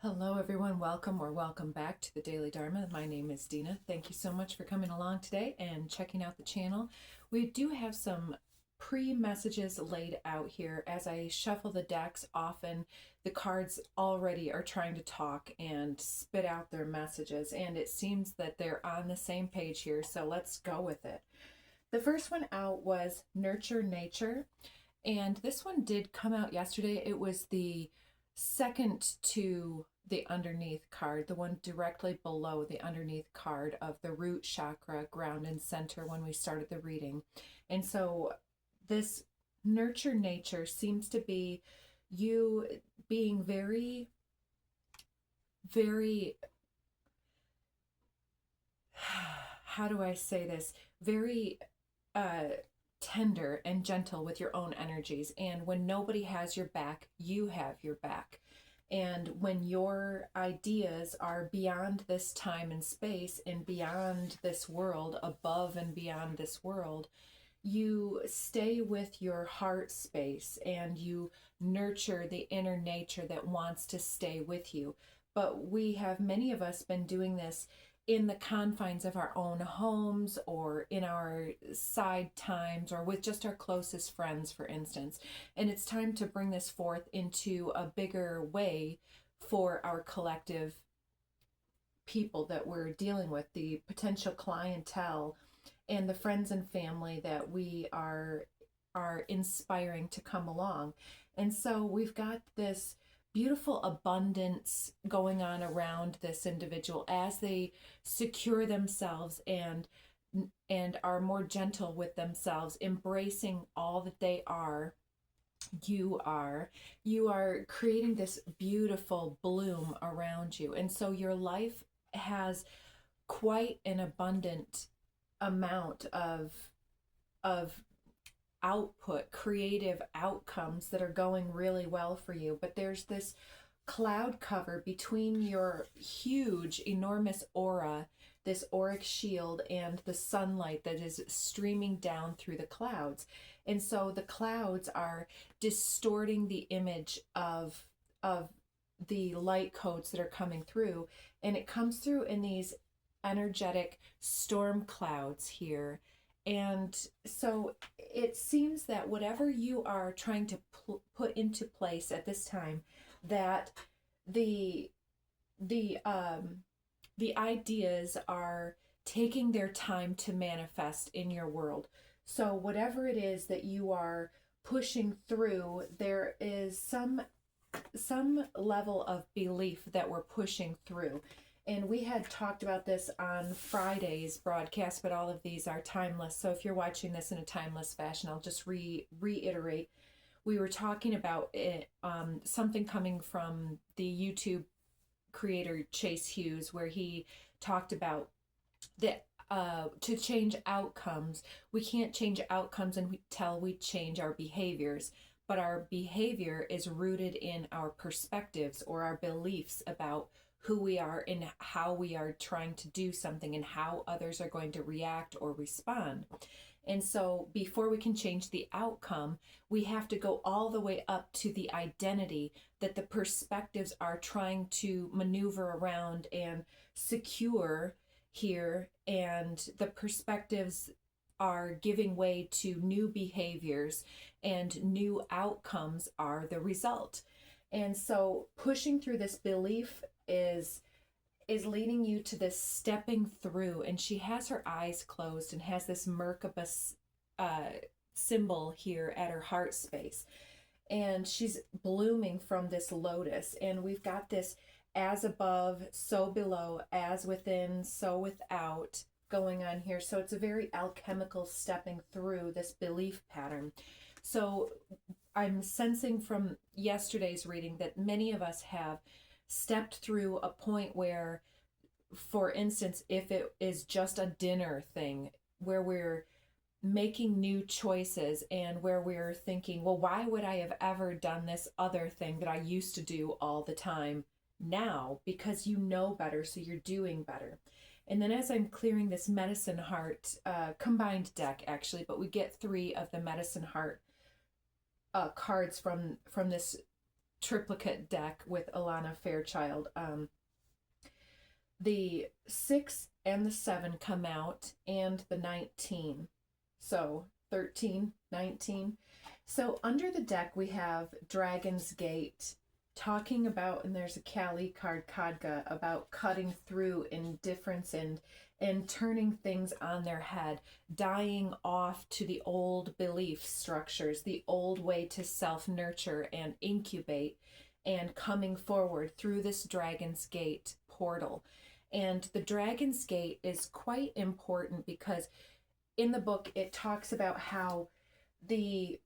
Hello, everyone. Welcome or welcome back to the Daily Dharma. My name is Dina. Thank you so much for coming along today and checking out the channel. We do have some pre-messages laid out here. As I shuffle the decks, often the cards already are trying to talk and spit out their messages, and it seems that they're on the same page here, so let's go with it. The first one out was Nurture Nature, and this one did come out yesterday. It was the second to the underneath card, the one directly below the underneath card of the root chakra, ground and center, when we started the reading. And so this Nurture Nature seems to be you being very, very, how do I say this? Very tender and gentle with your own energies. And when nobody has your back, you have your back. And when your ideas are beyond this time and space and beyond this world, above and beyond this world, you stay with your heart space and you nurture the inner nature that wants to stay with you. But many of us, been doing this in the confines of our own homes or in our side times or with just our closest friends, for instance. And it's time to bring this forth into a bigger way for our collective people that we're dealing with, the potential clientele and the friends and family that we are inspiring to come along. And so we've got this beautiful abundance going on around this individual as they secure themselves and are more gentle with themselves, embracing all that they are. You are creating this beautiful bloom around you. And so your life has quite an abundant amount of output, creative outcomes that are going really well for you. But there's this cloud cover between your huge, enormous aura, this auric shield, and the sunlight that is streaming down through the clouds. And so the clouds are distorting the image of the light codes that are coming through. And it comes through in these energetic storm clouds here. And so it seems that whatever you are trying to put into place at this time, that the ideas are taking their time to manifest in your world. So whatever it is that you are pushing through, there is some level of belief that we're pushing through. And we had talked about this on Friday's broadcast, but all of these are timeless. So if you're watching this in a timeless fashion, I'll just reiterate. We were talking about it, something coming from the YouTube creator Chase Hughes, where he talked about that to change outcomes, we can't change outcomes until we change our behaviors. But our behavior is rooted in our perspectives or our beliefs about who we are and how we are trying to do something and how others are going to react or respond. And so before we can change the outcome, we have to go all the way up to the identity that the perspectives are trying to maneuver around and secure here. And the perspectives are giving way to new behaviors, and new outcomes are the result. And so pushing through this belief is leading you to this stepping through. And she has her eyes closed and has this Merkaba symbol here at her heart space. And she's blooming from this lotus. And we've got this as above, so below, as within, so without going on here. So it's a very alchemical stepping through this belief pattern. So I'm sensing from yesterday's reading that many of us have stepped through a point where, for instance, if it is just a dinner thing where we're making new choices and where we're thinking, well, why would I have ever done this other thing that I used to do all the time now? Because you know better, so you're doing better. And then as I'm clearing this Medicine Heart combined deck, actually, but we get 3 of the Medicine Heart cards from this triplicate deck with Alana Fairchild. The 6 and the 7 come out, and the 19. So 13, 19. So under the deck we have Dragon's Gate, talking about, and there's a Kali card, Kadga, about cutting through indifference and turning things on their head, dying off to the old belief structures, the old way to self-nurture and incubate, and coming forward through this Dragon's Gate portal. And the Dragon's Gate is quite important because in the book it talks about how the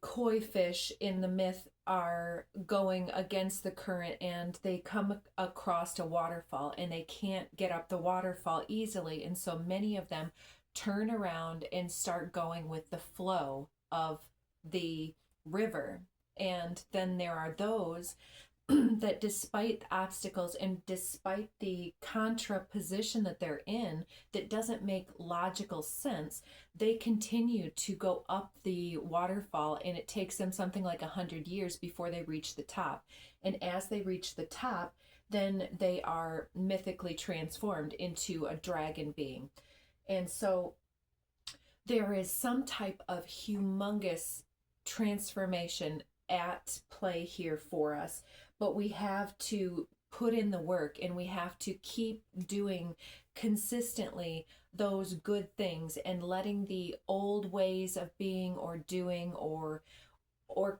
koi fish in the myth are going against the current, and they come across a waterfall and they can't get up the waterfall easily, and so many of them turn around and start going with the flow of the river. And then there are those that, despite obstacles and despite the contraposition that they're in that doesn't make logical sense, they continue to go up the waterfall, and it takes them something like 100 years before they reach the top. And as they reach the top, then they are mythically transformed into a dragon being. And so there is some type of humongous transformation at play here for us, but we have to put in the work, and we have to keep doing consistently those good things, and letting the old ways of being or doing or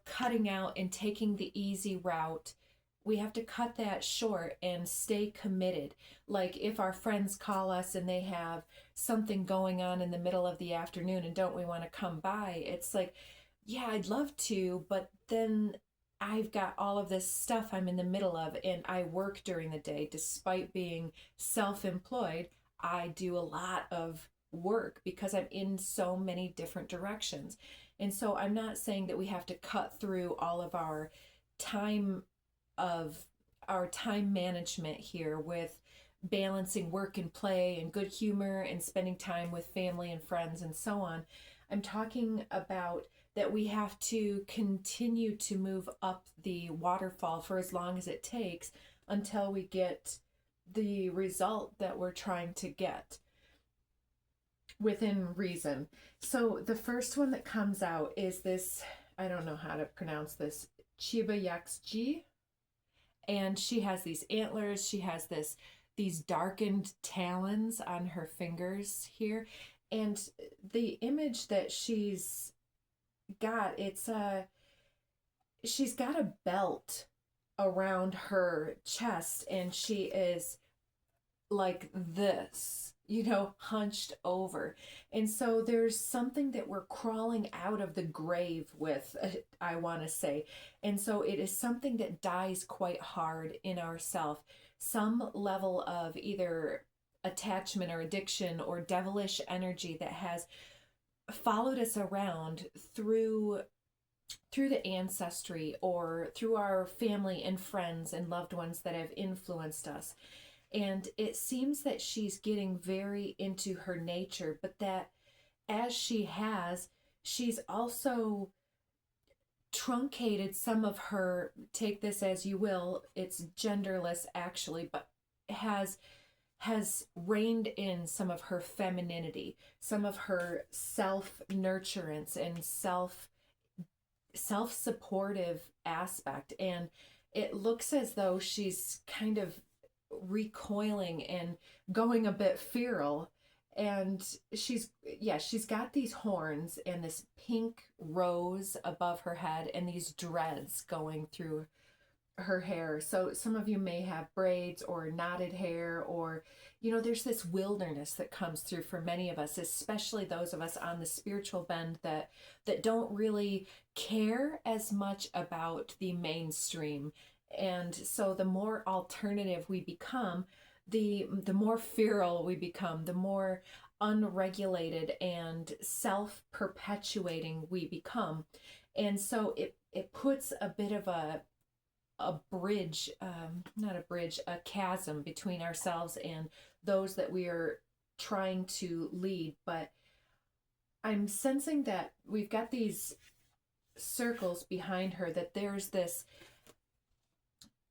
cutting out and taking the easy route. We have to cut that short and stay committed. Like if our friends call us and they have something going on in the middle of the afternoon, and don't we want to come by? It's like, yeah, I'd love to, but then I've got all of this stuff I'm in the middle of, and I work during the day. Despite being self-employed, I do a lot of work because I'm in so many different directions. And so I'm not saying that we have to cut through all of our time management here with balancing work and play and good humor and spending time with family and friends and so on. I'm talking about that we have to continue to move up the waterfall for as long as it takes until we get the result that we're trying to get within reason. So the first one that comes out is this, I don't know how to pronounce this, Chiba, and she has these antlers. She has these darkened talons on her fingers here, and the image that she's got, she's got a belt around her chest, and she is like this, hunched over. And so there's something that we're crawling out of the grave with, I want to say. And so it is something that dies quite hard in ourself. Some level of either attachment or addiction or devilish energy that has followed us around through the ancestry or through our family and friends and loved ones that have influenced us. And it seems that she's getting very into her nature, but that as she's also truncated some of her, take this as you will, it's genderless actually, but has reined in some of her femininity, some of her self-nurturance and self-supportive aspect. And it looks as though she's kind of recoiling and going a bit feral. And she's got these horns and this pink rose above her head and these dreads going through her hair. So some of you may have braids or knotted hair, or there's this wilderness that comes through for many of us, especially those of us on the spiritual bend that don't really care as much about the mainstream. And so the more alternative we become, the more feral we become, the more unregulated and self-perpetuating we become. And so it puts a bit of a bridge, a chasm between ourselves and those that we are trying to lead. But I'm sensing that we've got these circles behind her, that there's this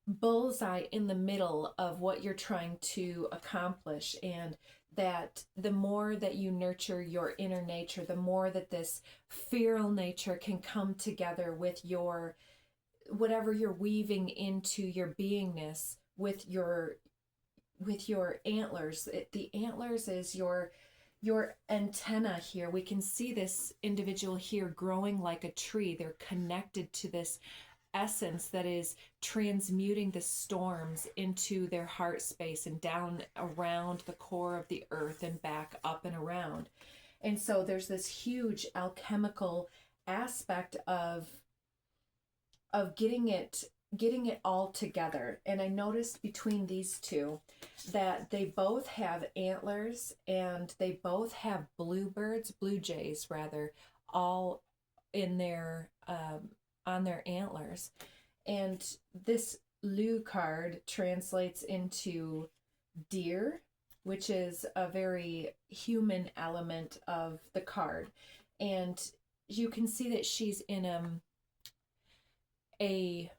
bullseye in the middle of what you're trying to accomplish, and that the more that you nurture your inner nature, the more that this feral nature can come together with your whatever you're weaving into your beingness with your antlers. The antlers is your antenna here. We can see this individual here growing like a tree. They're connected to this essence that is transmuting the storms into their heart space and down around the core of the earth and back up and around. And so there's this huge alchemical aspect of getting it all together. And I noticed between these two that they both have antlers, and they both have blue jays rather, all in their on their antlers. And this Lu card translates into deer, which is a very human element of the card. And you can see that she's in a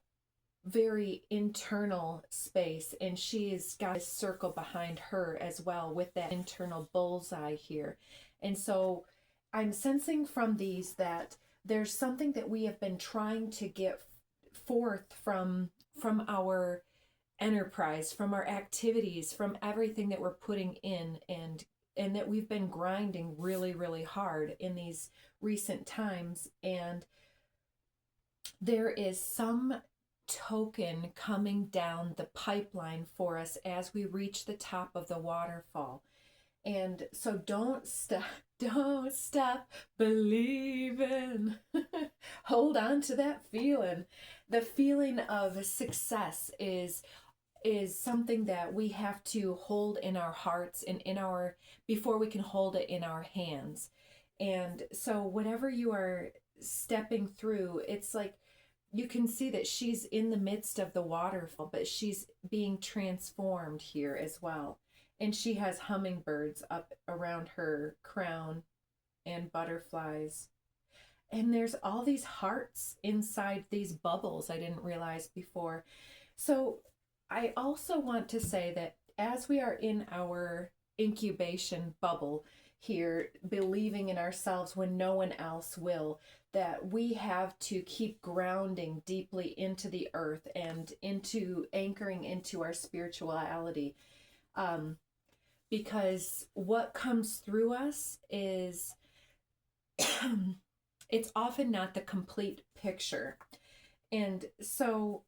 very internal space, and she's got a circle behind her as well with that internal bullseye here. And so I'm sensing from these that there's something that we have been trying to get forth from our enterprise, from our activities, from everything that we're putting in, and that we've been grinding really, really hard in these recent times. And there is some token coming down the pipeline for us as we reach the top of the waterfall. And so don't stop believing. Hold on to that feeling. The feeling of success is something that we have to hold in our hearts and before we can hold it in our hands. And so whatever you are stepping through, it's like you can see that she's in the midst of the waterfall, but she's being transformed here as well. And she has hummingbirds up around her crown and butterflies. And there's all these hearts inside these bubbles I didn't realize before. So I also want to say that as we are in our incubation bubble here, believing in ourselves when no one else will, that we have to keep grounding deeply into the earth and into anchoring into our spirituality. Because what comes through us is it's often not the complete picture. And so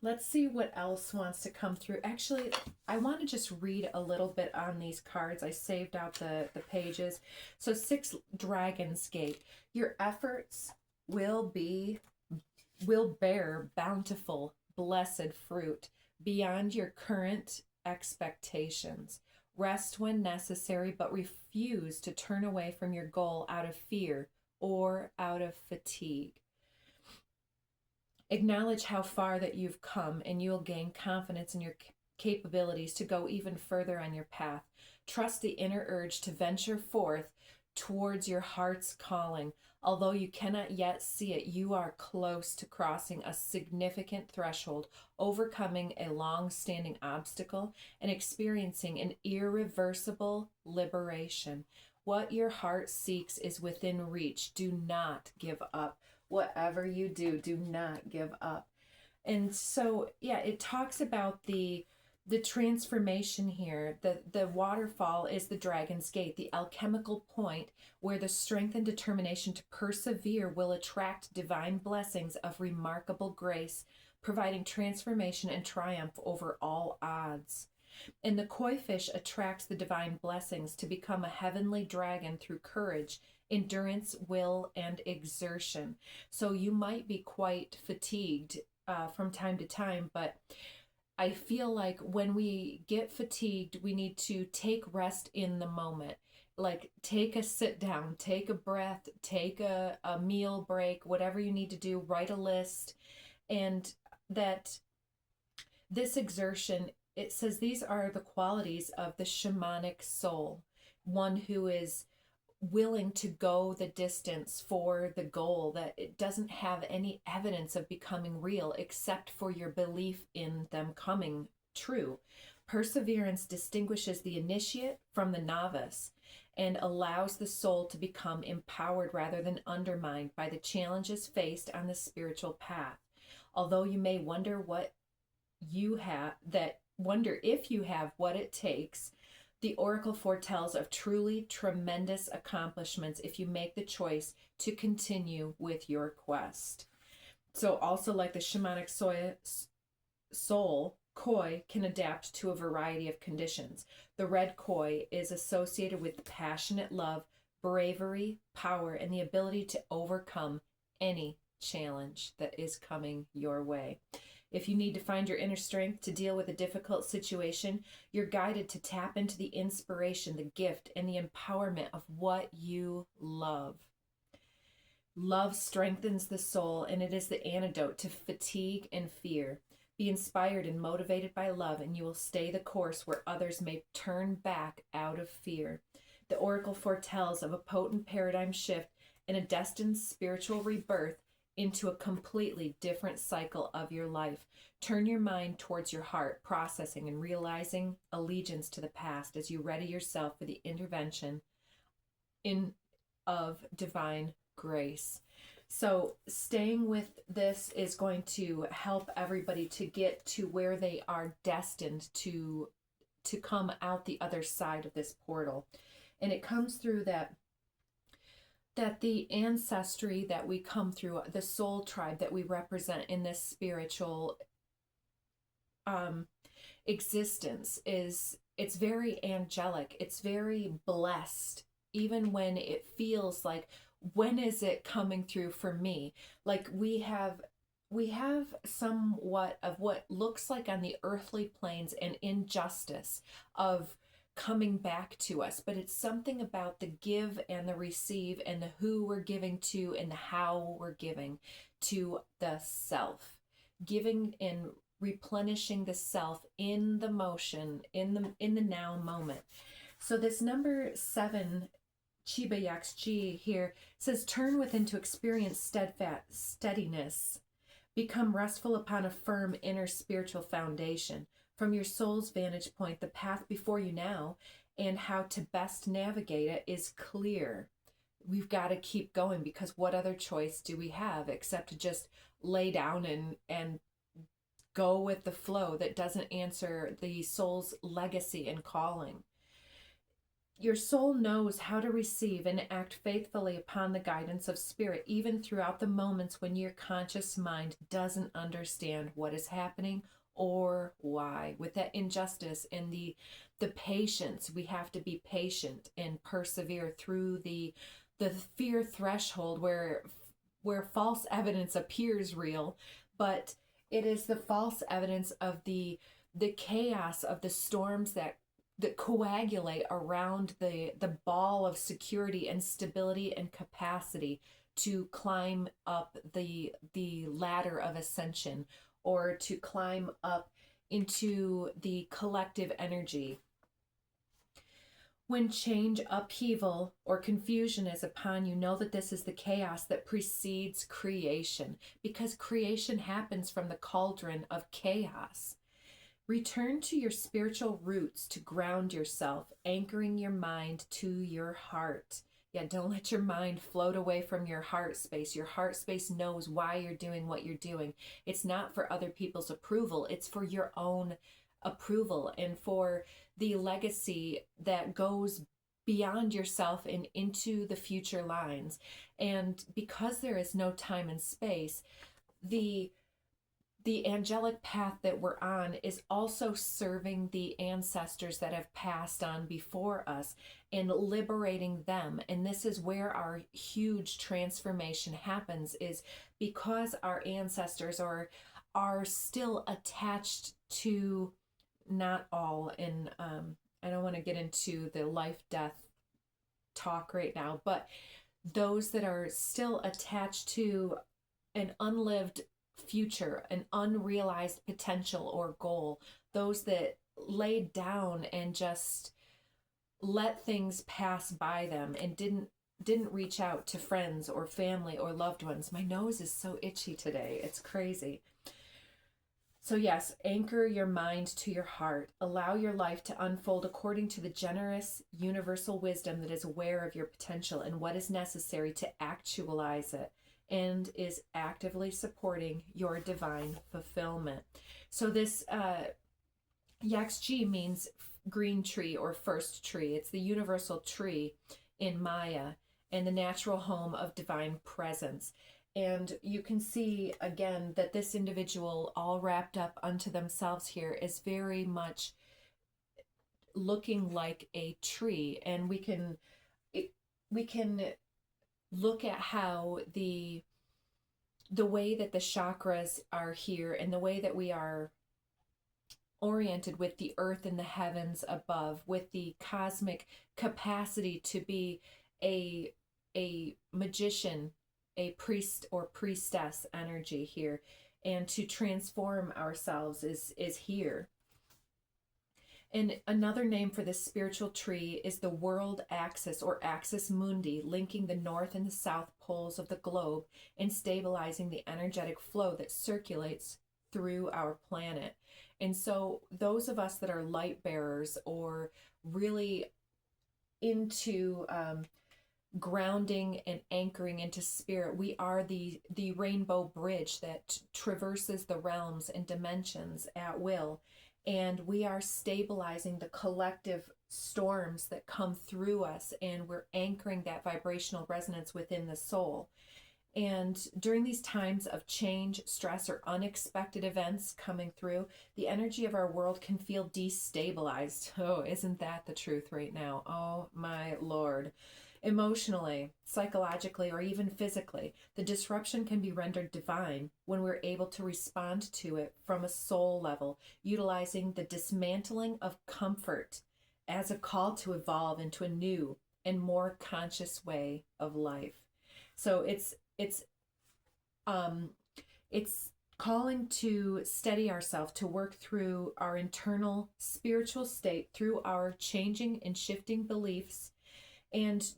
let's see what else wants to come through. Actually, I want to just read a little bit on these cards. I saved out the pages. So 6 Dragon's Gate. Your efforts will bear bountiful, blessed fruit beyond your current expectations. Rest when necessary, but refuse to turn away from your goal out of fear or out of fatigue. Acknowledge how far that you've come, and you'll gain confidence in your capabilities to go even further on your path. Trust the inner urge to venture forth towards your heart's calling. Although you cannot yet see it, you are close to crossing a significant threshold, overcoming a long-standing obstacle, and experiencing an irreversible liberation. What your heart seeks is within reach. Do not give up. Whatever you do, do not give up. And so, yeah, it talks about the transformation here. The waterfall is the Dragon's Gate, the alchemical point where the strength and determination to persevere will attract divine blessings of remarkable grace, providing transformation and triumph over all odds. And the koi fish attracts the divine blessings to become a heavenly dragon through courage, endurance, will, and exertion. So you might be quite fatigued from time to time, but I feel like when we get fatigued, we need to take rest in the moment. Like take a sit down, take a breath, take a meal break, whatever you need to do, write a list. And that this exertion, it says these are the qualities of the shamanic soul, one who is willing to go the distance for the goal that it doesn't have any evidence of becoming real except for your belief in them coming true. Perseverance distinguishes the initiate from the novice and allows the soul to become empowered rather than undermined by the challenges faced on the spiritual path. Although you may wonder if you have what it takes, the oracle foretells of truly tremendous accomplishments if you make the choice to continue with your quest. So also, like the shamanic soul, koi can adapt to a variety of conditions. The red koi is associated with passionate love, bravery, power, and the ability to overcome any challenge that is coming your way. If you need to find your inner strength to deal with a difficult situation, you're guided to tap into the inspiration, the gift, and the empowerment of what you love. Love strengthens the soul, and it is the antidote to fatigue and fear. Be inspired and motivated by love, and you will stay the course where others may turn back out of fear. The oracle foretells of a potent paradigm shift and a destined spiritual rebirth into a completely different cycle of your life. Turn your mind towards your heart, processing and realizing allegiance to the past as you ready yourself for the intervention of divine grace. So staying with this is going to help everybody to get to where they are destined to come out the other side of this portal. And it comes through that the ancestry that we come through, the soul tribe that we represent in this spiritual existence, it's very angelic. It's very blessed, even when it feels like, when is it coming through for me? Like we have somewhat of what looks like on the earthly planes an injustice of coming back to us, but it's something about the give and the receive and the who we're giving to and the how we're giving to the self, giving and replenishing the self in the motion, in the now moment. So this number 7 Chiba Yaks G here says, turn within to experience steadfast steadiness, become restful upon a firm inner spiritual foundation. From your soul's vantage point, the path before you now and how to best navigate it is clear. We've got to keep going, because what other choice do we have except to just lay down and go with the flow that doesn't answer the soul's legacy and calling? Your soul knows how to receive and act faithfully upon the guidance of spirit, even throughout the moments when your conscious mind doesn't understand what is happening or why. With that injustice and the patience, we have to be patient and persevere through the fear threshold where false evidence appears real, but it is the false evidence of the chaos of the storms that coagulate around the ball of security and stability and capacity to climb up the ladder of ascension, or to climb up into the collective energy. When change, upheaval, or confusion is upon you, know that this is the chaos that precedes creation, because creation happens from the cauldron of chaos. Return to your spiritual roots to ground yourself, anchoring your mind to your heart. Yeah, don't let your mind float away from your heart space. Your heart space knows why you're doing what you're doing. It's not for other people's approval. It's for your own approval and for the legacy that goes beyond yourself and into the future lines. And because there is no time and space, the angelic path that we're on is also serving the ancestors that have passed on before us and liberating them. And this is where our huge transformation happens, is because our ancestors are still attached to, not all, and I don't want to get into the life-death talk right now, but those that are still attached to an unlived future, an unrealized potential or goal, those that laid down and just let things pass by them and didn't didn't reach out to friends or family or loved ones. My nose is so itchy today. It's crazy. So yes, anchor your mind to your heart. Allow your life to unfold according to the generous universal wisdom that is aware of your potential and what is necessary to actualize it and is actively supporting your divine fulfillment. So this Yaxchi means green tree or first tree. It's the universal tree in Maya and the natural home of divine presence. And you can see again that this individual, all wrapped up unto themselves here, is very much looking like a tree. And we can look at how the way that the chakras are here and the way that we are oriented with the earth and the heavens above, with the cosmic capacity to be a magician, a priest or priestess energy here, and to transform ourselves is here. And another name for this spiritual tree is the world axis or axis mundi, linking the north and the south poles of the globe and stabilizing the energetic flow that circulates through our planet. And so those of us that are light bearers or really into grounding and anchoring into spirit, we are the rainbow bridge that traverses the realms and dimensions at will, and we are stabilizing the collective storms that come through us, and we're anchoring that vibrational resonance within the soul. And during these times of change, stress, or unexpected events coming through, the energy of our world can feel destabilized. Oh, isn't that the truth right now? Oh my Lord. Emotionally, psychologically, or even physically, the disruption can be rendered divine when we're able to respond to it from a soul level, utilizing the dismantling of comfort as a call to evolve into a new and more conscious way of life. So it's calling to steady ourselves, to work through our internal spiritual state through our changing and shifting beliefs, and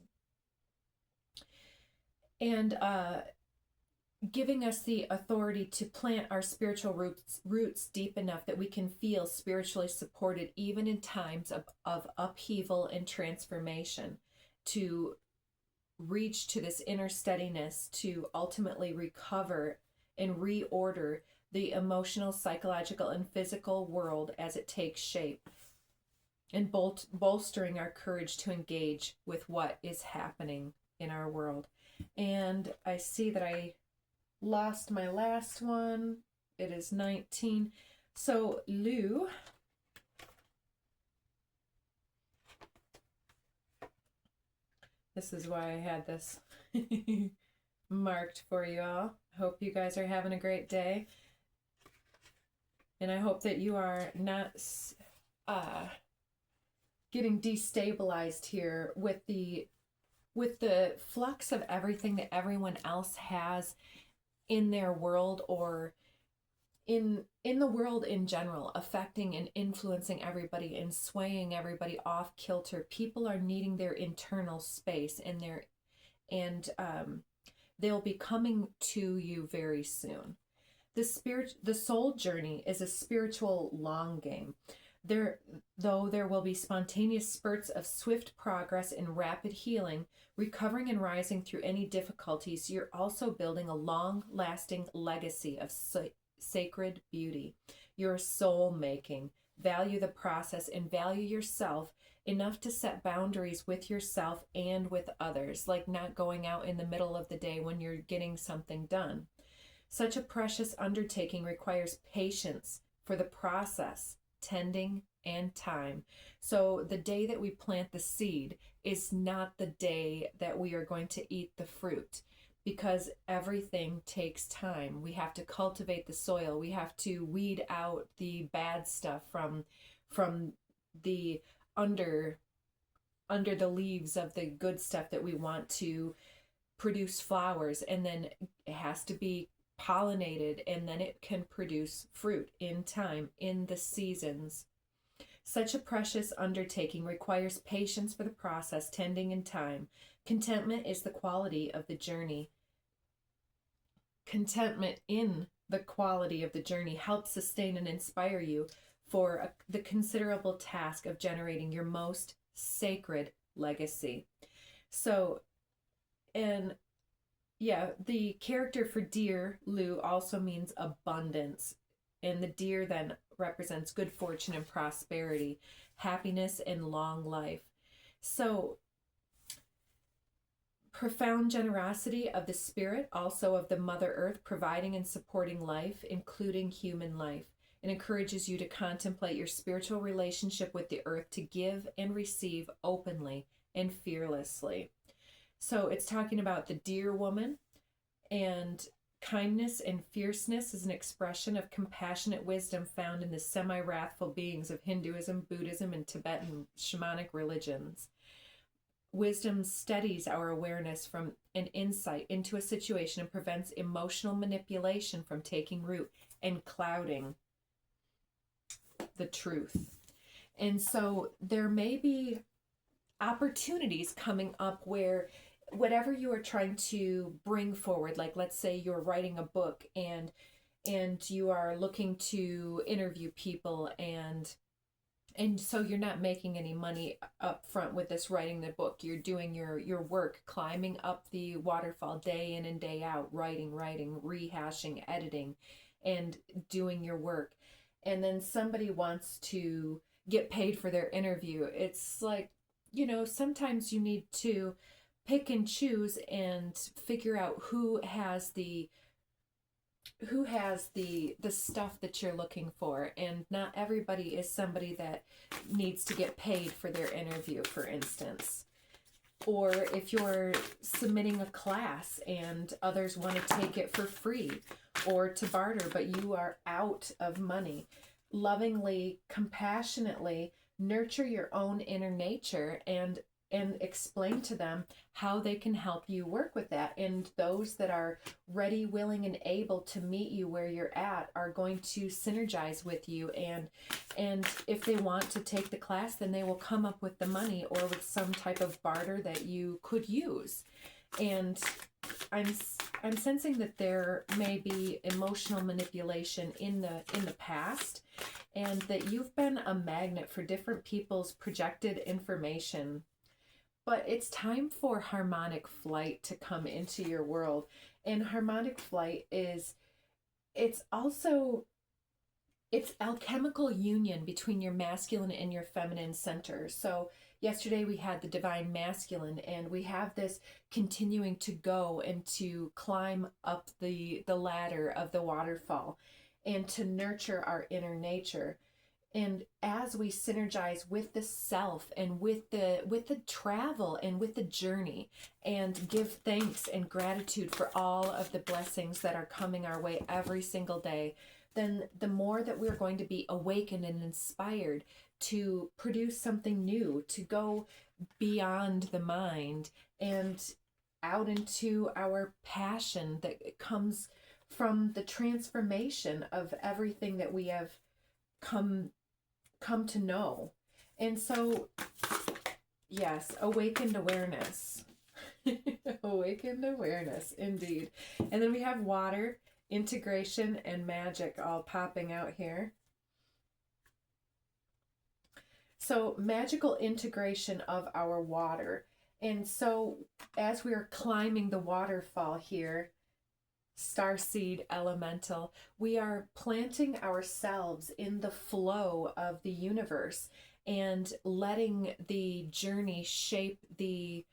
giving us the authority to plant our spiritual roots deep enough that we can feel spiritually supported even in times of upheaval and transformation, to reach to this inner steadiness, to ultimately recover and reorder the emotional, psychological, and physical world as it takes shape, and bolstering our courage to engage with what is happening in our world. And I see that I lost my last one. It is 19. So Lou, this is why I had this marked for you all. Hope you guys are having a great day. And I hope that you are not getting destabilized here with the flux of everything that everyone else has in their world, or in the world in general, affecting and influencing everybody and swaying everybody off kilter. People are needing their internal space, and they'll be coming to you very soon. The soul journey is a spiritual long game. Though there will be spontaneous spurts of swift progress and rapid healing, recovering and rising through any difficulties, you're also building a long-lasting legacy of sacred beauty. You're soul making. Value the process and value yourself enough to set boundaries with yourself and with others, like not going out in the middle of the day when you're getting something done. Such a precious undertaking requires patience for the process, tending, and time. So the day that we plant the seed is not the day that we are going to eat the fruit, because everything takes time. We have to cultivate the soil. We have to weed out the bad stuff from the under the leaves of the good stuff that we want to produce flowers, and then it has to be pollinated, and then it can produce fruit in time, in the seasons. Such a precious undertaking requires patience for the process, tending and time. Contentment is the quality of the journey. Contentment in the quality of the journey helps sustain and inspire you for the considerable task of generating your most sacred legacy. So, and yeah, the character for deer, Lu, also means abundance. And the deer then represents good fortune and prosperity, happiness and long life. So, profound generosity of the spirit, also of the Mother Earth, providing and supporting life, including human life. It encourages you to contemplate your spiritual relationship with the earth, to give and receive openly and fearlessly. So it's talking about the deer woman, and kindness and fierceness is an expression of compassionate wisdom found in the semi-wrathful beings of Hinduism, Buddhism, and Tibetan shamanic religions. Wisdom steadies our awareness from an insight into a situation and prevents emotional manipulation from taking root and clouding the truth. And so there may be opportunities coming up where whatever you are trying to bring forward, like let's say you're writing a book and you are looking to interview people, and so you're not making any money up front with this writing the book. You're doing your work, climbing up the waterfall day in and day out, writing, rehashing, editing, and doing your work. And then somebody wants to get paid for their interview. It's like, sometimes you need to pick and choose and figure out who has the stuff that you're looking for. And not everybody is somebody that needs to get paid for their interview, for instance. Or if you're submitting a class and others want to take it for free or to barter, but you are out of money, lovingly, compassionately nurture your own inner nature and explain to them how they can help you work with that. And those that are ready, willing, and able to meet you where you're at are going to synergize with you. And if they want to take the class, then they will come up with the money or with some type of barter that you could use. And I'm sensing that there may be emotional manipulation in the past, and that you've been a magnet for different people's projected information. But it's time for harmonic flight to come into your world. And harmonic flight it's alchemical union between your masculine and your feminine center. So yesterday we had the divine masculine, and we have this continuing to go and to climb up the ladder of the waterfall and to nurture our inner nature. And as we synergize with the self and with the travel and with the journey, and give thanks and gratitude for all of the blessings that are coming our way every single day, then the more that we're going to be awakened and inspired to produce something new, to go beyond the mind and out into our passion that comes from the transformation of everything that we have come to know. And so, yes, awakened awareness. Awakened awareness, indeed. And then we have water, integration, and magic all popping out here. So magical integration of our water. And so as we are climbing the waterfall here, starseed elemental, we are planting ourselves in the flow of the universe and letting the journey shape the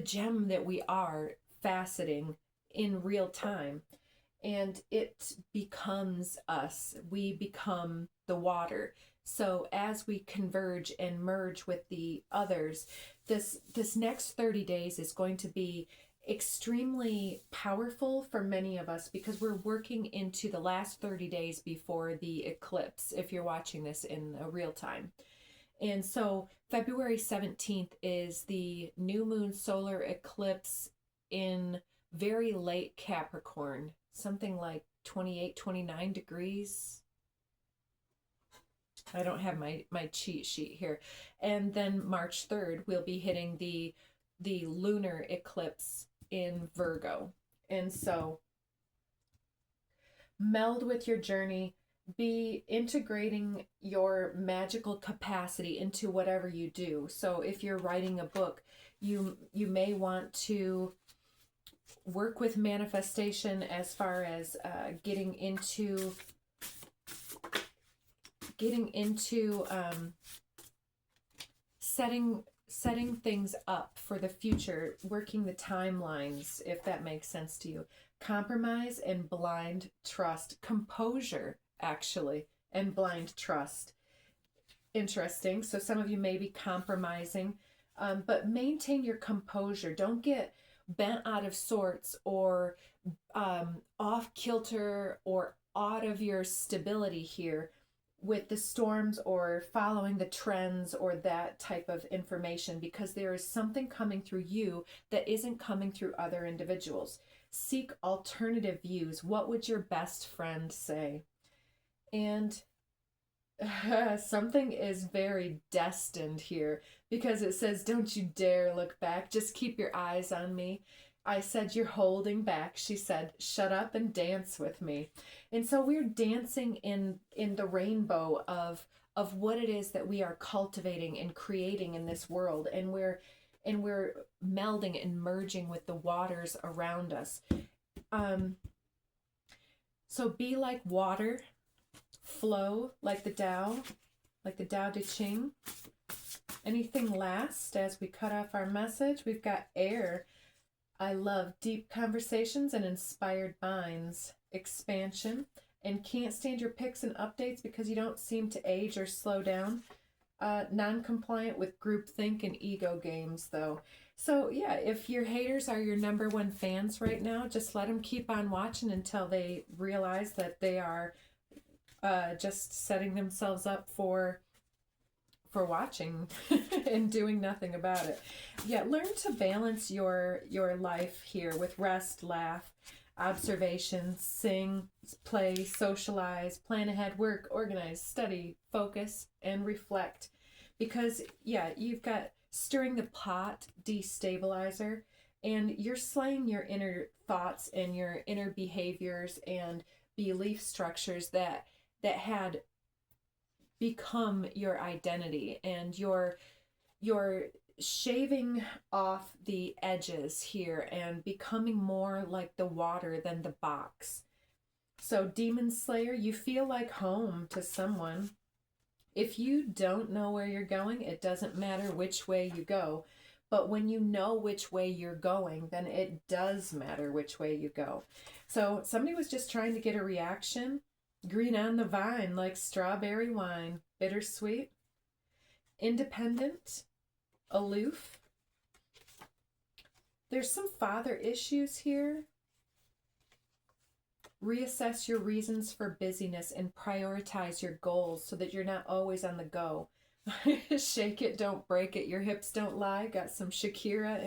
gem that we are faceting in real time. And it becomes us. We become the water. So as we converge and merge with the others, this next 30 days is going to be extremely powerful for many of us, because we're working into the last 30 days before the eclipse, if you're watching this in a real time. And so February 17th is the new moon solar eclipse in very late Capricorn, something like 28, 29 degrees. I don't have my cheat sheet here. And then March 3rd, we'll be hitting the lunar eclipse in Virgo. And so meld with your journey, be integrating your magical capacity into whatever you do. So if you're writing a book, you may want to work with manifestation as far as getting into setting things up for the future, working the timelines, if that makes sense to you. Compromise and blind trust. Composure, actually, and blind trust. Interesting. So some of you may be compromising, but maintain your composure. Don't get bent out of sorts or off kilter or out of your stability here with the storms or following the trends or that type of information, because there is something coming through you that isn't coming through other individuals. Seek alternative views. What would your best friend say? And something is very destined here, because it says, don't you dare look back. Just keep your eyes on me. I said, you're holding back. She said, shut up and dance with me. And so we're dancing in the rainbow of what it is that we are cultivating and creating in this world. And we're melding and merging with the waters around us. So be like water, flow like the Tao Te Ching. Anything last as we cut off our message? We've got air. I love deep conversations and inspired minds. Expansion. And can't stand your picks and updates because you don't seem to age or slow down. Non-compliant with groupthink and ego games, though. So yeah, if your haters are your number one fans right now, just let them keep on watching until they realize that they are just setting themselves up for watching and doing nothing about it. Yeah, learn to balance your life here with rest, laugh, observation, sing, play, socialize, plan ahead, work, organize, study, focus, and reflect. Because yeah, you've got stirring the pot, destabilizer, and you're slaying your inner thoughts and your inner behaviors and belief structures that had become your identity, and you're shaving off the edges here and becoming more like the water than the box. So Demon Slayer, you feel like home to someone. If you don't know where you're going, it doesn't matter which way you go. But when you know which way you're going, then it does matter which way you go. So somebody was just trying to get a reaction. Green on the vine like strawberry wine. Bittersweet. Independent. Aloof. There's some father issues here. Reassess your reasons for busyness and prioritize your goals so that you're not always on the go. Shake it, don't break it. Your hips don't lie. Got some Shakira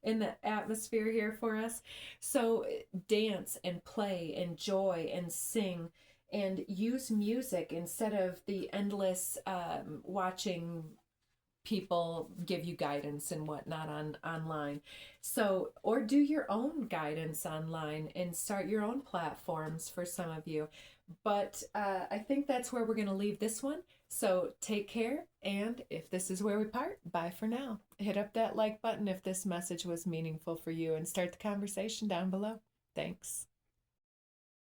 in the atmosphere here for us. So dance and play and joy and sing and use music instead of the endless watching people give you guidance and whatnot online. So, or do your own guidance online and start your own platforms for some of you. But I think that's where we're going to leave this one. So take care, and if this is where we part, bye for now. Hit up that like button if this message was meaningful for you, and start the conversation down below. Thanks.